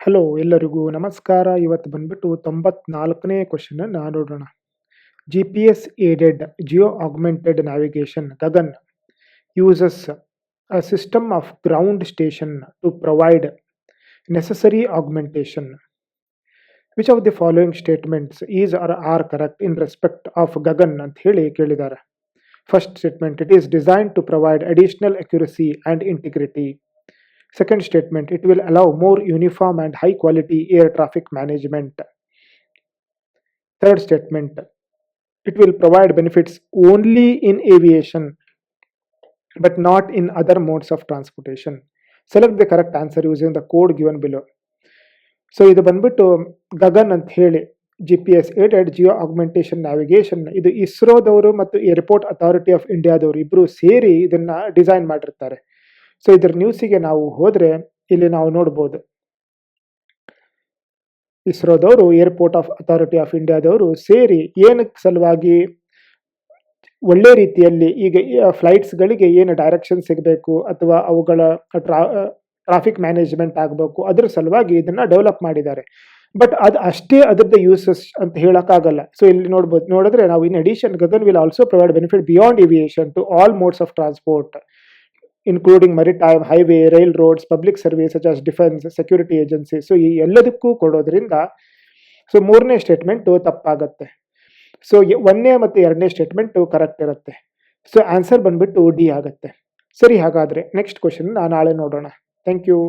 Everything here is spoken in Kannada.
ಹಲೋ ಎಲ್ಲರಿಗೂ ನಮಸ್ಕಾರ. ಇವತ್ತು ಬಂದ್ಬಿಟ್ಟು 94ನೇ ಕ್ವಶನ್ ನೋಡೋಣ. GPS aided geo augmented navigation Gagan uses a system of ground station to provide necessary augmentation. Which of the following statements is or are correct in respect of Gagan ಅಂತ ಹೇಳಿ ಕೇಳಿದ್ದಾರೆ. First statement, it is designed to provide additional accuracy and integrity. Second statement, it will allow more uniform and high quality air traffic management. Third statement, it will provide benefits only in aviation but not in other modes of transportation. Select the correct answer using the code given below. So ಇದು ಬಂದ್ಬಿಟ್ಟು ಗಗನ್ ಅಂತ ಹೇಳಿ GPS aided Jio augmentation navigation, ಇದು ಇಸ್ರೋದವರು ಮತ್ತು ಏರ್ಪೋರ್ಟ್ ಅಥಾರಿಟಿ ಆಫ್ ಇಂಡಿಯಾದವರು ಇಬ್ಬರು ಸೇರಿ ಇದನ್ನ ಡಿಸೈನ್ ಮಾಡಿರ್ತಾರೆ. ಸೊ ಇದರ ನ್ಯೂಸಿಗೆ ನಾವು ಹೋದ್ರೆ ಇಲ್ಲಿ ನಾವು ನೋಡ್ಬೋದು, ಇಸ್ರೋದವರು ಏರ್ಪೋರ್ಟ್ ಆಫ್ ಅಥಾರಿಟಿ ಆಫ್ ಇಂಡಿಯಾದವರು ಸೇರಿ ಏನಕ್ಕೆ ಸಲುವಾಗಿ ಒಳ್ಳೆ ರೀತಿಯಲ್ಲಿ ಈಗ ಫ್ಲೈಟ್ಸ್ಗಳಿಗೆ ಏನು ಡೈರೆಕ್ಷನ್ ಸಿಗಬೇಕು ಅಥವಾ ಅವುಗಳ ಟ್ರಾಫಿಕ್ ಮ್ಯಾನೇಜ್ಮೆಂಟ್ ಆಗಬೇಕು, ಅದರ ಸಲುವಾಗಿ ಇದನ್ನ ಡೆವಲಪ್ ಮಾಡಿದ್ದಾರೆ. ಬಟ್ ಅದು ಅಷ್ಟೇ ಅದರದ ಯೂಸಸ್ ಅಂತ ಹೇಳಕ್ಕಾಗಲ್ಲ. ಸೊ ಇಲ್ಲಿ ನೋಡಿದ್ರೆ ನಾವು in addition Gagan will also provide benefit beyond aviation to all modes of transport including maritime, highway, rail roads, public service such as defence, security agency. So ಈ ಎಲ್ಲದಕ್ಕೂ ಕೊಡೋದ್ರಿಂದ ಸೊ ಮೂರನೇ ಸ್ಟೇಟ್ಮೆಂಟು ತಪ್ಪಾಗತ್ತೆ. ಸೊ ಒಂದನೇ ಮತ್ತು ಎರಡನೇ ಸ್ಟೇಟ್ಮೆಂಟು ಕರೆಕ್ಟ್ ಇರುತ್ತೆ. ಸೊ ಆನ್ಸರ್ ಬಂದ್ಬಿಟ್ಟು ಡಿ ಆಗುತ್ತೆ. ಸರಿ, ಹಾಗಾದರೆ ನೆಕ್ಸ್ಟ್ ಕ್ವಶನ್ ನಾಳೆ ನೋಡೋಣ. Thank you.